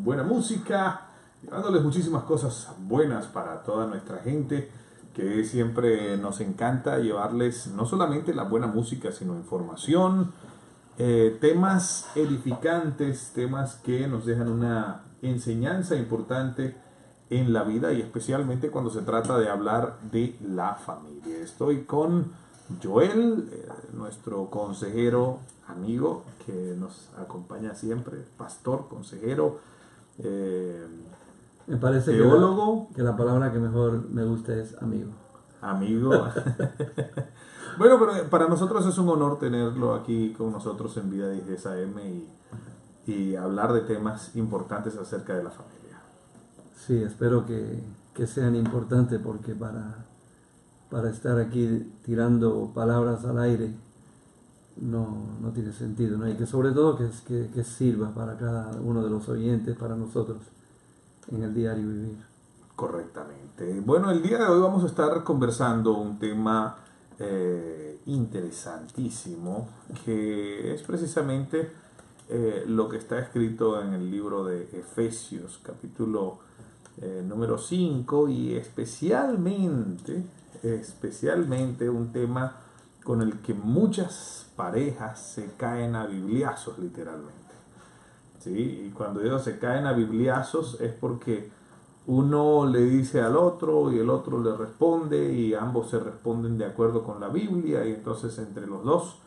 buena música, llevándoles muchísimas cosas buenas para toda nuestra gente, que siempre nos encanta llevarles no solamente la buena música, sino información, temas edificantes, temas que nos dejan una enseñanza importante en la vida y especialmente cuando se trata de hablar de la familia. Estoy con Joel, nuestro consejero amigo que nos acompaña siempre, pastor, consejero, me parece teólogo. Que la palabra que mejor me gusta es amigo. Amigo. Bueno, pero para nosotros es un honor tenerlo aquí con nosotros en Vida 10 AM y hablar de temas importantes acerca de la familia. Sí, espero que sean importantes porque para estar aquí tirando palabras al aire no tiene sentido, ¿no? Y que sobre todo que sirva para cada uno de los oyentes, para nosotros en el diario vivir. Correctamente. Bueno, el día de hoy vamos a estar conversando un tema interesantísimo que es precisamente lo que está escrito en el libro de Efesios, capítulo número 5 y especialmente un tema con el que muchas parejas se caen a bibliazos literalmente. ¿Sí? Y cuando ellos se caen a bibliazos es porque uno le dice al otro y el otro le responde y ambos se responden de acuerdo con la Biblia y entonces entre los dos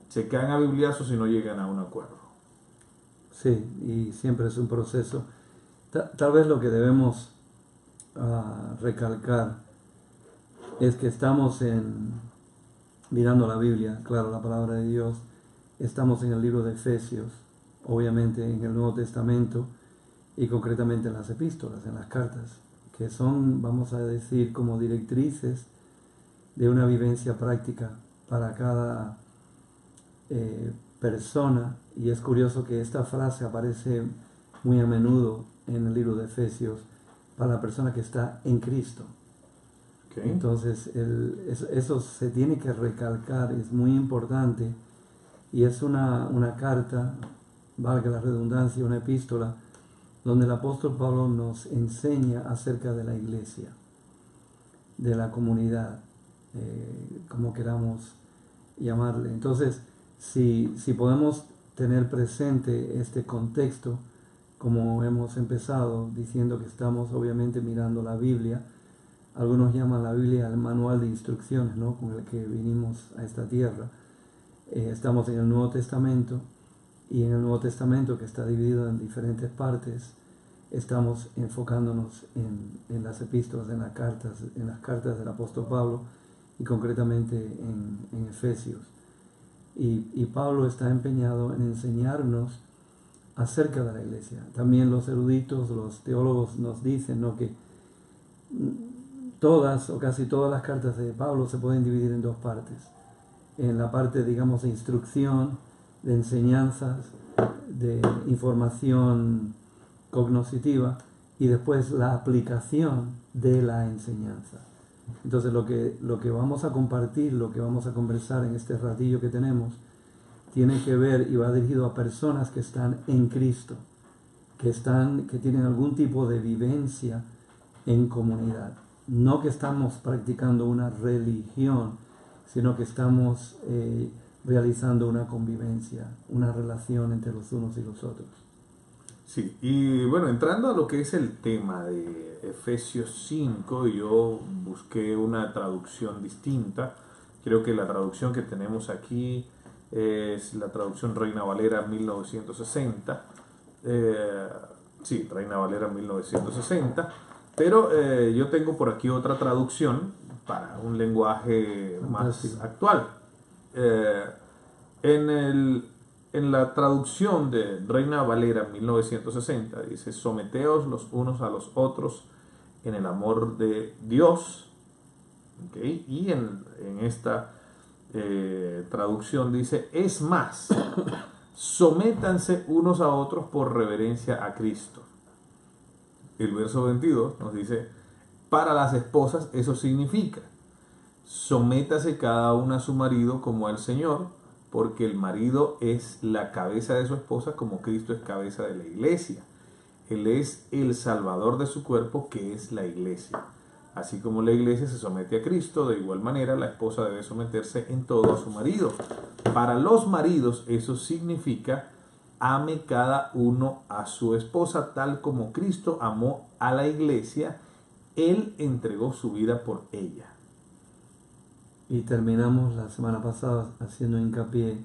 se caen a bibliazos y no llegan a un acuerdo. Sí, y siempre es un proceso. Tal vez lo que debemos recalcar es que estamos mirando la Biblia, claro, la palabra de Dios, estamos en el libro de Efesios, obviamente en el Nuevo Testamento y concretamente en las epístolas, en las cartas, que son, vamos a decir, como directrices de una vivencia práctica para cada persona. Y es curioso que esta frase aparece muy a menudo en el libro de Efesios para la persona que está en Cristo. Okay. Entonces eso se tiene que recalcar, es muy importante y es una carta, valga la redundancia, una epístola donde el apóstol Pablo nos enseña acerca de la iglesia, de la comunidad, como queramos llamarle. Entonces, si podemos tener presente este contexto, como hemos empezado diciendo que estamos obviamente mirando la Biblia, algunos llaman la Biblia el manual de instrucciones, ¿no?, con el que vinimos a esta tierra. Estamos en el Nuevo Testamento y en el Nuevo Testamento, que está dividido en diferentes partes, estamos enfocándonos en las epístolas, en las cartas del apóstol Pablo y concretamente en Efesios. Y Pablo está empeñado en enseñarnos acerca de la iglesia. También los eruditos, los teólogos nos dicen, ¿no?, que todas o casi todas las cartas de Pablo se pueden dividir en dos partes. En la parte, digamos, de instrucción, de enseñanzas, de información cognoscitiva y después la aplicación de la enseñanza. Entonces lo que vamos a compartir, lo que vamos a conversar en este ratillo que tenemos, tiene que ver y va dirigido a personas que están en Cristo, que tienen algún tipo de vivencia en comunidad. No que estamos practicando una religión, sino que estamos realizando una convivencia, una relación entre los unos y los otros. Sí, y bueno, entrando a lo que es el tema de Efesios 5, yo busqué una traducción distinta. Creo que la traducción que tenemos aquí es la traducción Reina Valera 1960. Sí, Reina Valera 1960. Pero yo tengo por aquí otra traducción para un lenguaje más actual. En la traducción de Reina Valera 1960 dice: someteos los unos a los otros en el amor de Dios. ¿Okay? Y en esta traducción dice: es más, sométanse unos a otros por reverencia a Cristo. El verso 22 nos dice: para las esposas eso significa: sométase cada una a su marido como al Señor, porque el marido es la cabeza de su esposa, como Cristo es cabeza de la iglesia, Él es el salvador de su cuerpo, que es la iglesia. Así como la iglesia se somete a Cristo, de igual manera la esposa debe someterse en todo a su marido. Para los maridos eso significa: ame cada uno a su esposa tal como Cristo amó a la iglesia. Él entregó su vida por ella. Y terminamos la semana pasada haciendo hincapié,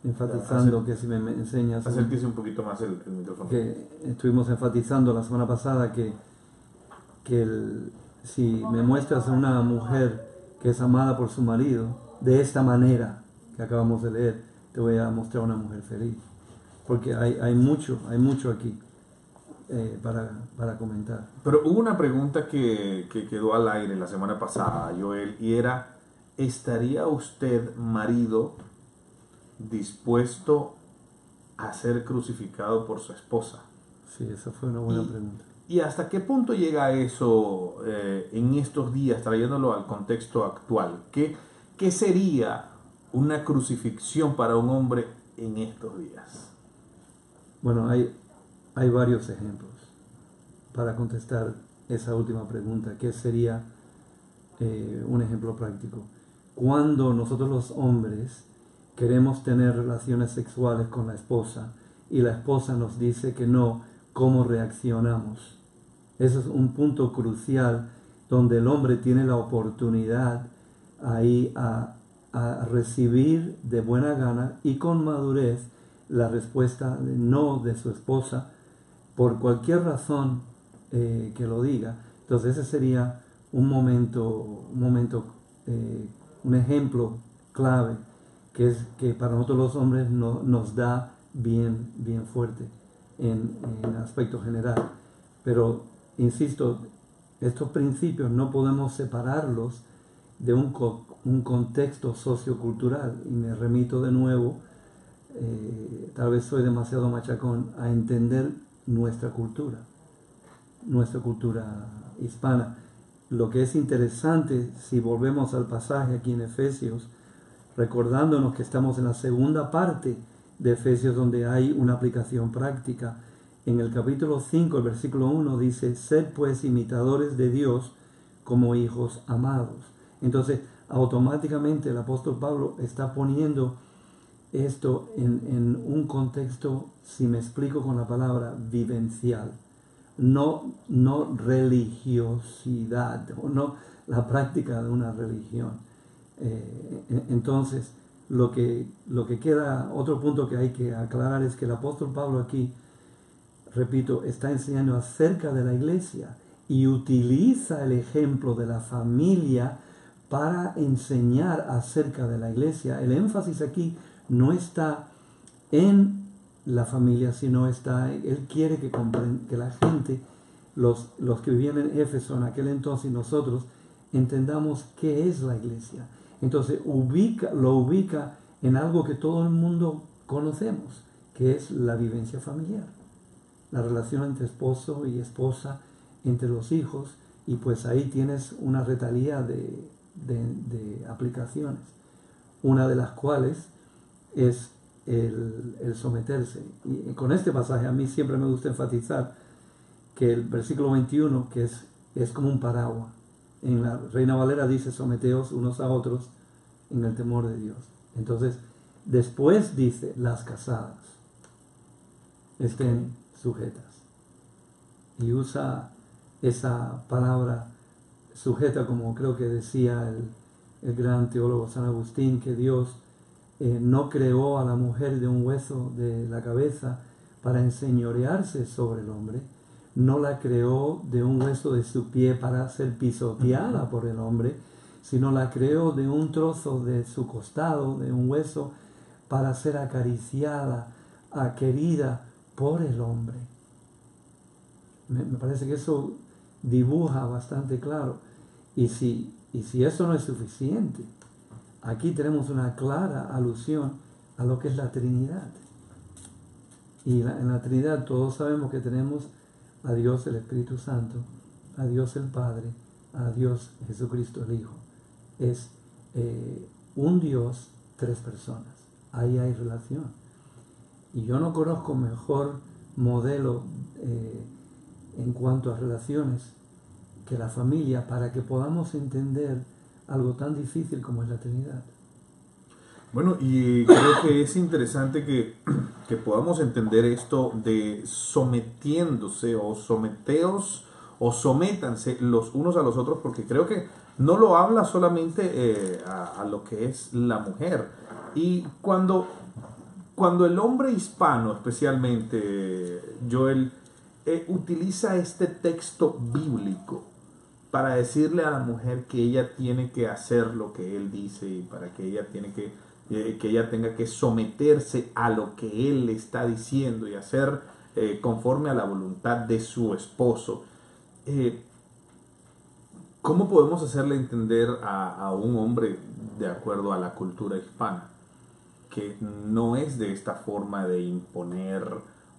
enfatizando que si me enseñas... Acérquese un poquito más el micrófono. Que estuvimos enfatizando la semana pasada que si me muestras a una mujer que es amada por su marido, de esta manera que acabamos de leer, te voy a mostrar una mujer feliz. Porque hay mucho aquí para comentar. Pero hubo una pregunta que quedó al aire la semana pasada, Joel, y era: ¿estaría usted, marido, dispuesto a ser crucificado por su esposa? Sí, esa fue una buena pregunta. ¿Y hasta qué punto llega eso en estos días, trayéndolo al contexto actual? ¿Qué sería una crucifixión para un hombre en estos días? Bueno, hay varios ejemplos para contestar esa última pregunta. ¿Qué sería un ejemplo práctico? Cuando nosotros los hombres queremos tener relaciones sexuales con la esposa y la esposa nos dice que no, ¿cómo reaccionamos? Ese es un punto crucial donde el hombre tiene la oportunidad ahí a recibir de buena gana y con madurez la respuesta de no de su esposa por cualquier razón que lo diga. Entonces ese sería un ejemplo clave que para nosotros los hombres nos da bien fuerte en aspecto general. Pero insisto, estos principios no podemos separarlos de un contexto sociocultural, y me remito de nuevo, tal vez soy demasiado machacón, a entender nuestra cultura hispana. Lo que es interesante, si volvemos al pasaje aquí en Efesios, recordándonos que estamos en la segunda parte de Efesios, donde hay una aplicación práctica. En el capítulo 5, el versículo 1 dice: sed pues imitadores de Dios como hijos amados. Entonces, automáticamente el apóstol Pablo está poniendo esto en un contexto, si me explico con la palabra, vivencial. No religiosidad, o no la práctica de una religión. Entonces, lo que queda, otro punto que hay que aclarar es que el apóstol Pablo aquí, repito, está enseñando acerca de la iglesia y utiliza el ejemplo de la familia para enseñar acerca de la iglesia. El énfasis aquí no está en la familia, sino él quiere que la gente, los que vivían en Éfeso en aquel entonces, nosotros entendamos qué es la iglesia. Entonces lo ubica en algo que todo el mundo conocemos, que es la vivencia familiar, la relación entre esposo y esposa, entre los hijos, y pues ahí tienes una retalía de aplicaciones, una de las cuales es el someterse. Y con este pasaje a mí siempre me gusta enfatizar que el versículo 21, que es como un paraguas. En la Reina Valera dice: someteos unos a otros en el temor de Dios. Entonces, después dice: las casadas estén sujetas. Y usa esa palabra sujeta, como creo que decía el gran teólogo San Agustín, que Dios no creó a la mujer de un hueso de la cabeza para enseñorearse sobre el hombre, no la creó de un hueso de su pie para ser pisoteada por el hombre, sino la creó de un trozo de su costado, de un hueso, para ser acariciada, querida por el hombre. Me parece que eso dibuja bastante claro. Y si eso no es suficiente, aquí tenemos una clara alusión a lo que es la Trinidad. Y en la Trinidad todos sabemos que tenemos a Dios el Espíritu Santo, a Dios el Padre, a Dios Jesucristo el Hijo. Es un Dios, tres personas. Ahí hay relación. Y yo no conozco mejor modelo en cuanto a relaciones que la familia, para que podamos entender algo tan difícil como es la Trinidad. Bueno, y creo que es interesante que podamos entender esto de sometiéndose o someteos o sométanse los unos a los otros, porque creo que no lo habla solamente a lo que es la mujer. Y cuando el hombre hispano, especialmente Joel, utiliza este texto bíblico para decirle a la mujer que ella tiene que hacer lo que él dice y para que ella que ella tenga que someterse a lo que él le está diciendo y hacer conforme a la voluntad de su esposo. ¿Cómo podemos hacerle entender a un hombre de acuerdo a la cultura hispana que no es de esta forma de imponer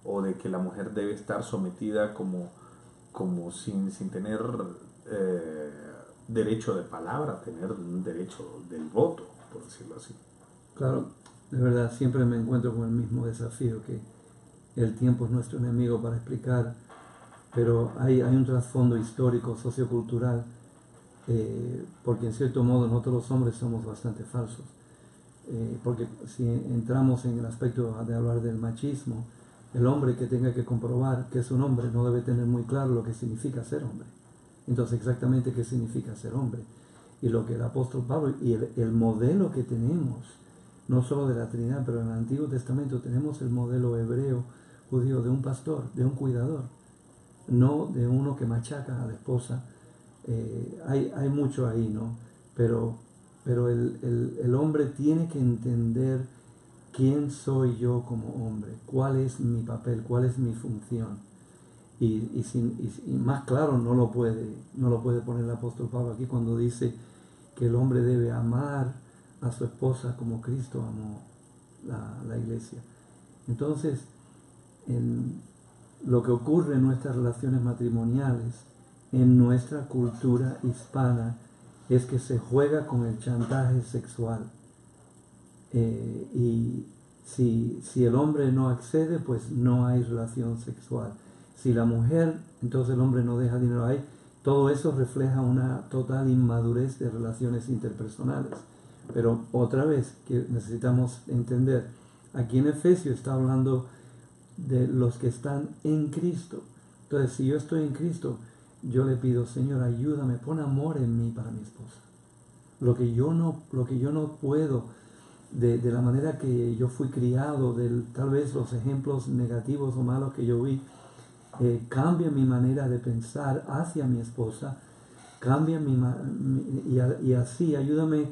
o de que la mujer debe estar sometida como sin tener derecho de palabra, tener un derecho del voto, por decirlo así? Claro, de verdad, siempre me encuentro con el mismo desafío, que el tiempo es nuestro enemigo para explicar, pero hay un trasfondo histórico, sociocultural, porque en cierto modo nosotros los hombres somos bastante falsos. Porque si entramos en el aspecto de hablar del machismo, el hombre que tenga que comprobar que es un hombre no debe tener muy claro lo que significa ser hombre. Entonces, exactamente qué significa ser hombre. Y lo que el apóstol Pablo y el modelo que tenemos, no solo de la Trinidad, pero en el Antiguo Testamento tenemos el modelo hebreo, judío, de un pastor, de un cuidador, no de uno que machaca a la esposa. Hay mucho ahí, ¿no? Pero el hombre tiene que entender quién soy yo como hombre, cuál es mi papel, cuál es mi función. Y más claro no lo puede poner el apóstol Pablo aquí cuando dice que el hombre debe amar a su esposa como Cristo amó la iglesia. Entonces, lo que ocurre en nuestras relaciones matrimoniales, en nuestra cultura hispana, es que se juega con el chantaje sexual. Y si el hombre no accede, pues no hay relación sexual. Si la mujer, entonces el hombre no deja dinero ahí. Todo eso refleja una total inmadurez de relaciones interpersonales. Pero otra vez, que necesitamos entender, aquí en Efesios está hablando de los que están en Cristo. Entonces, si yo estoy en Cristo, yo le pido, Señor, ayúdame, pon amor en mí para mi esposa. Lo que yo no puedo, de la manera que yo fui criado, tal vez los ejemplos negativos o malos que yo vi, cambia mi manera de pensar hacia mi esposa, cambia y así ayúdame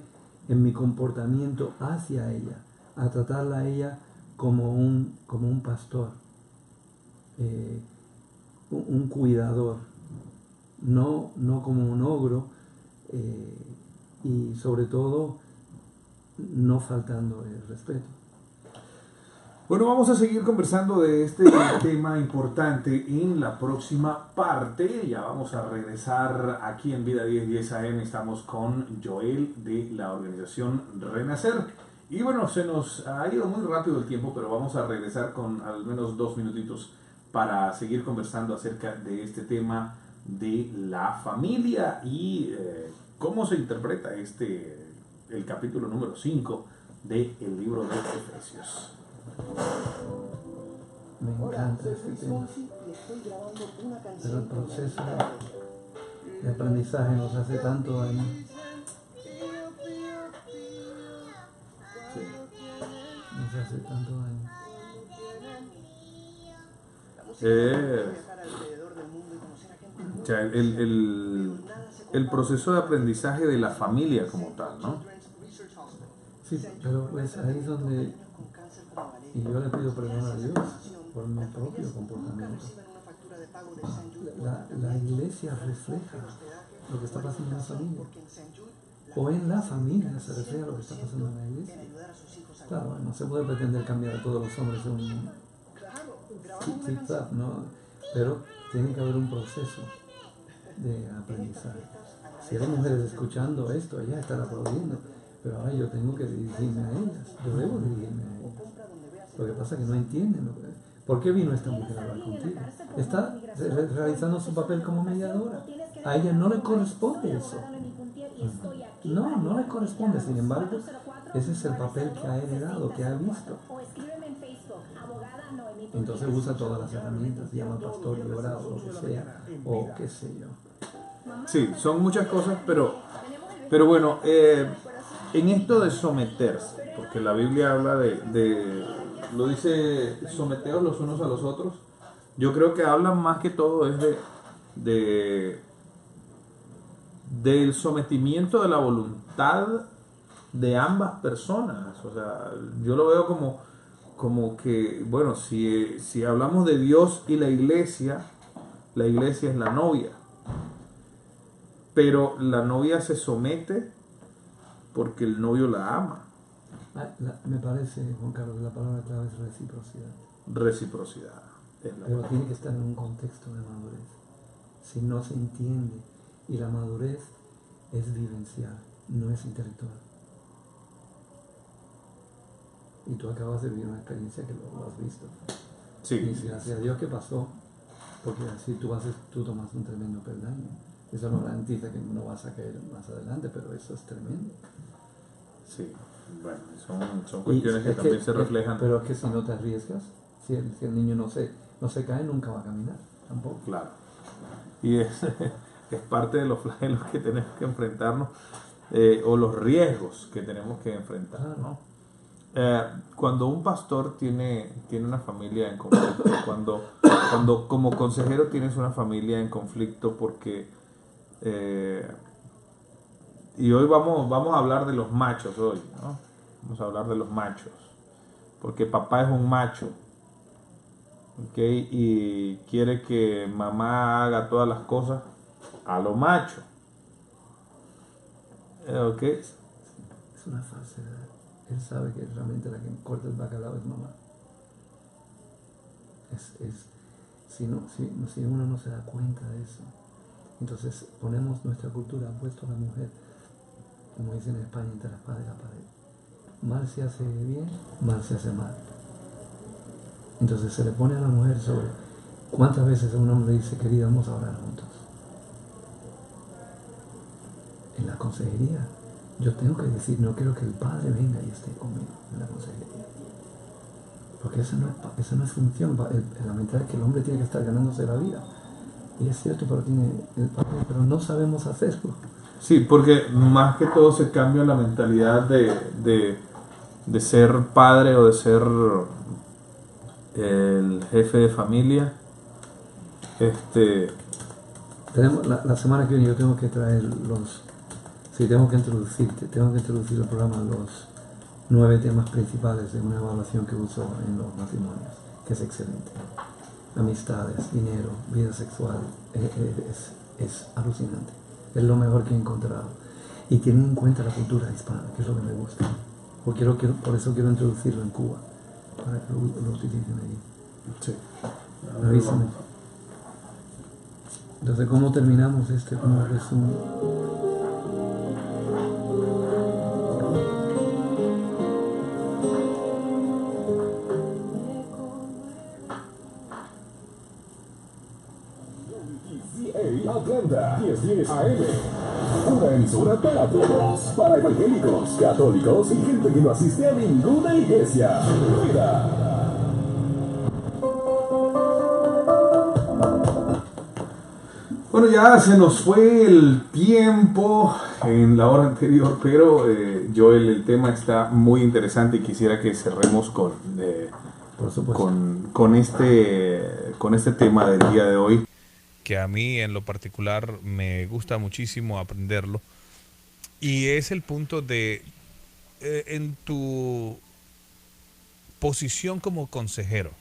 en mi comportamiento hacia ella, a tratarla a ella como un pastor, un cuidador, no como un ogro, y sobre todo no faltando el respeto. Bueno, vamos a seguir conversando de este tema importante en la próxima parte. Ya vamos a regresar aquí en Vida 1010 AM. Estamos con Joel de la organización Renacer. Y bueno, se nos ha ido muy rápido el tiempo, pero vamos a regresar con al menos 2 minutitos para seguir conversando acerca de este tema de la familia y cómo se interpreta el capítulo número 5 del libro de Efesios. Me encanta este tema. Pero el proceso de aprendizaje nos hace tanto daño. Nos hace tanto daño. O sea, el proceso de aprendizaje de la familia como tal, ¿no? Sí, pero pues ahí es donde, y yo le pido perdón a Dios por mi propio comportamiento. La iglesia refleja lo que está pasando en la familia. O en la familia se refleja lo que está pasando en la iglesia. Claro, no se puede pretender cambiar a todos los hombres de un zip-zap, ¿no? Pero tiene que haber un proceso de aprendizaje. Si hay mujeres escuchando esto, ellas están aplaudiendo, pero ahora yo tengo que dirigirme a ellas, yo debo dirigirme a ellas. Lo que pasa es que no entienden, ¿Por qué vino esta mujer a hablar contigo? Está realizando su papel como mediadora. A ella no le corresponde eso. No, no le corresponde. Sin embargo, ese es el papel que ha heredado, que ha visto. Entonces usa todas las herramientas, llama al pastor y ora o lo que sea, o qué sé yo. Sí, son muchas cosas, pero bueno, en esto de someterse, porque la Biblia habla lo dice, someteos los unos a los otros, yo creo que habla más que todo es del sometimiento de la voluntad de ambas personas. O sea, yo lo veo como que, bueno, si hablamos de Dios y la iglesia es la novia, pero la novia se somete porque el novio la ama. Me parece, Juan Carlos, la palabra clave es reciprocidad. Reciprocidad. Pero tiene que estar en un contexto de madurez. Si no se entiende, y la madurez es vivencial, no es intelectual. Y tú acabas de vivir una experiencia que lo has visto. Sí. Y gracias a Dios que pasó, porque así tú tomas un tremendo peldaño. Eso no garantiza que no vas a caer más adelante, pero eso es tremendo. Sí, bueno, son cuestiones que también se reflejan. Pero es que si no te arriesgas, si el niño no se cae, nunca va a caminar, tampoco. Claro. Y es parte de los flagelos que tenemos que enfrentarnos, o los riesgos que tenemos que enfrentar, Claro. ¿no? Cuando un pastor tiene una familia en conflicto, cuando como consejero tienes una familia en conflicto, porque y hoy vamos a hablar de los machos hoy, ¿no? Vamos a hablar de los machos, porque papá es un macho, ¿ok? Y quiere que mamá haga todas las cosas a lo macho, ¿ok? Es una falsedad. Él sabe que realmente la que corta el bacalao es mamá. Si uno no se da cuenta de eso, entonces ponemos nuestra cultura puesto a la mujer, como dicen en España, entre la espada y la pared. Mal se hace bien, mal se hace mal. Entonces se le pone a la mujer sobre. ¿Cuántas veces a un hombre dice, querida, vamos a orar juntos? En la consejería, yo tengo que decir, no quiero que el padre venga y esté conmigo en la consejería. Porque esa no es función. La mentalidad es que el hombre tiene que estar ganándose la vida. Y es cierto, pero no sabemos hacerlo. Sí, porque más que todo se cambia la mentalidad de ser padre o de ser el jefe de familia. Tenemos la semana que viene yo tengo que traer tengo que introducir el programa los 9 temas principales de una evaluación que uso en los matrimonios, que es excelente. Amistades, dinero, vida sexual, es alucinante. Es lo mejor que he encontrado. Y tienen en cuenta la cultura hispana, que es lo que me gusta. Por eso quiero introducirlo en Cuba, para que lo utilicen allí. Sí. Avísame. Entonces, ¿cómo terminamos como resumen? Atlanta, 1010 AM. Una emisora para todos, para evangélicos, católicos y gente que no asiste a ninguna iglesia. Mira. Bueno, ya se nos fue el tiempo en la hora anterior, pero Joel, el tema está muy interesante y quisiera que cerremos con este tema del día de hoy, que a mí en lo particular me gusta muchísimo aprenderlo, y es el punto de en tu posición como consejero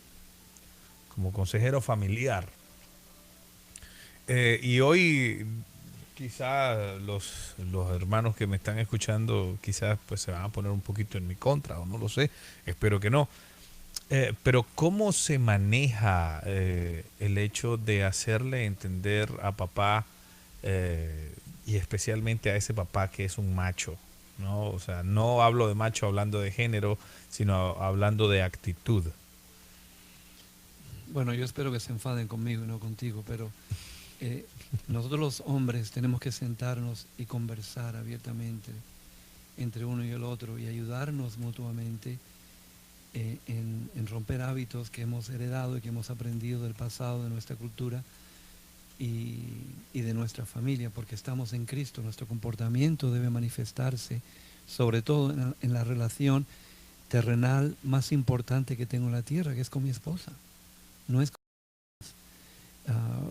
familiar. Y hoy quizás los hermanos que me están escuchando quizás pues se van a poner un poquito en mi contra, o no lo sé, espero que no. Pero ¿cómo se maneja el hecho de hacerle entender a papá, y especialmente a ese papá que es un macho, ¿no? O sea, no hablo de macho hablando de género, sino hablando de actitud. Bueno, yo espero que se enfaden conmigo y no contigo, pero nosotros los hombres tenemos que sentarnos y conversar abiertamente entre uno y el otro y ayudarnos mutuamente en romper hábitos que hemos heredado y que hemos aprendido del pasado, de nuestra cultura y de nuestra familia, porque estamos en Cristo. Nuestro comportamiento debe manifestarse, sobre todo en la relación terrenal más importante que tengo en la tierra, que es con mi esposa. No es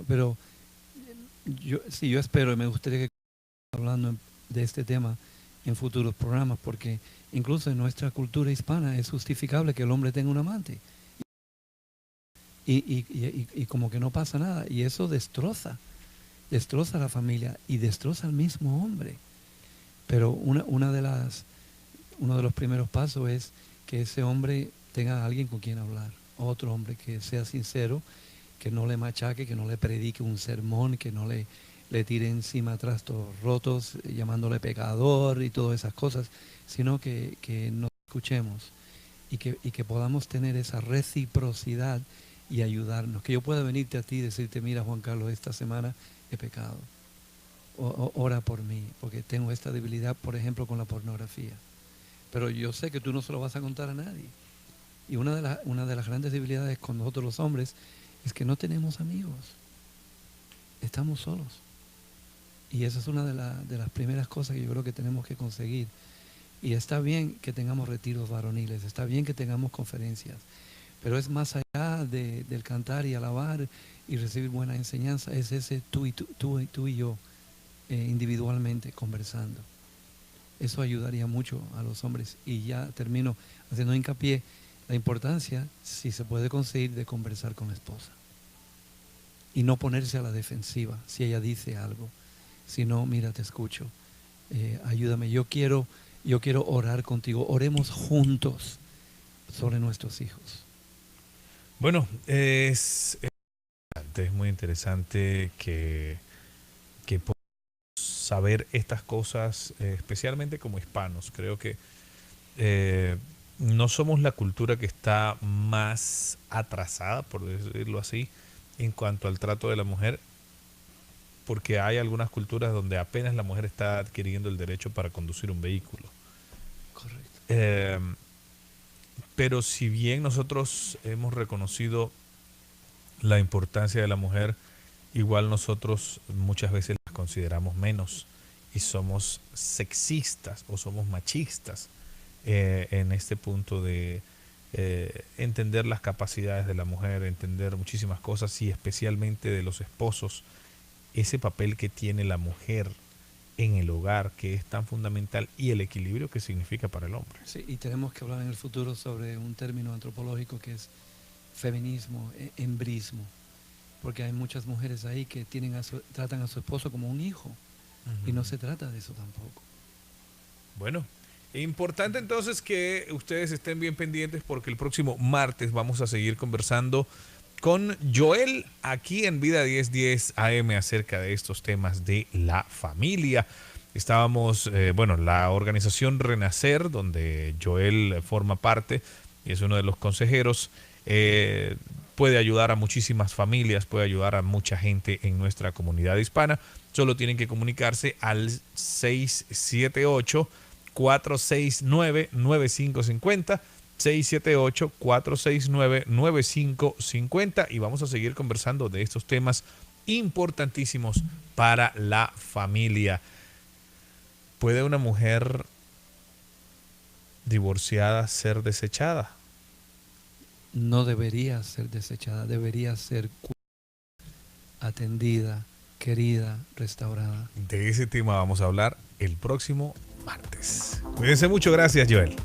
pero yo espero y me gustaría que hablando de este tema en futuros programas, porque incluso en nuestra cultura hispana es justificable que el hombre tenga un amante y como que no pasa nada, y eso destroza la familia y destroza al mismo hombre. Pero uno de los primeros pasos es que ese hombre tenga a alguien con quien hablar, otro hombre que sea sincero, que no le machaque, que no le predique un sermón, que no le tire encima trastos rotos, llamándole pecador y todas esas cosas, sino que nos escuchemos y que podamos tener esa reciprocidad y ayudarnos. Que yo pueda venirte a ti y decirte, mira Juan Carlos, esta semana he pecado. Ora por mí, porque tengo esta debilidad, por ejemplo, con la pornografía. Pero yo sé que tú no se lo vas a contar a nadie. Y una de las grandes debilidades con nosotros los hombres es que no tenemos amigos. Estamos solos. Y esa es una de las primeras cosas que yo creo que tenemos que conseguir. Y está bien que tengamos retiros varoniles, está bien que tengamos conferencias, pero es más allá del cantar y alabar y recibir buena enseñanza, es ese tú y yo individualmente conversando. Eso ayudaría mucho a los hombres. Y ya termino haciendo hincapié la importancia, si se puede conseguir, de conversar con la esposa. Y no ponerse a la defensiva si ella dice algo, sino, mira, te escucho, ayúdame, yo quiero orar contigo, oremos juntos sobre nuestros hijos. Bueno, es muy interesante que podamos saber estas cosas, especialmente como hispanos. Creo que no somos la cultura que está más atrasada, por decirlo así, en cuanto al trato de la mujer, porque hay algunas culturas donde apenas la mujer está adquiriendo el derecho para conducir un vehículo. Correcto. Pero si bien nosotros hemos reconocido la importancia de la mujer, igual nosotros muchas veces la consideramos menos y somos sexistas o somos machistas en este punto de entender las capacidades de la mujer, entender muchísimas cosas y especialmente de los esposos, ese papel que tiene la mujer en el hogar, que es tan fundamental, y el equilibrio que significa para el hombre. Sí, y tenemos que hablar en el futuro sobre un término antropológico que es feminismo, embrismo, porque hay muchas mujeres ahí que tratan a su esposo como un hijo, y no se trata de eso tampoco. Bueno, importante entonces que ustedes estén bien pendientes, porque el próximo martes vamos a seguir conversando con Joel aquí en Vida 1010 AM acerca de estos temas de la familia. Estábamos, la organización Renacer, donde Joel forma parte y es uno de los consejeros, puede ayudar a muchísimas familias, puede ayudar a mucha gente en nuestra comunidad hispana. Solo tienen que comunicarse al 678-469-9550. 678-469-9550 y vamos a seguir conversando de estos temas importantísimos para la familia. ¿Puede una mujer divorciada ser desechada? No debería ser desechada, debería ser atendida, querida, restaurada. De ese tema vamos a hablar el próximo martes. Cuídense mucho, gracias Joel.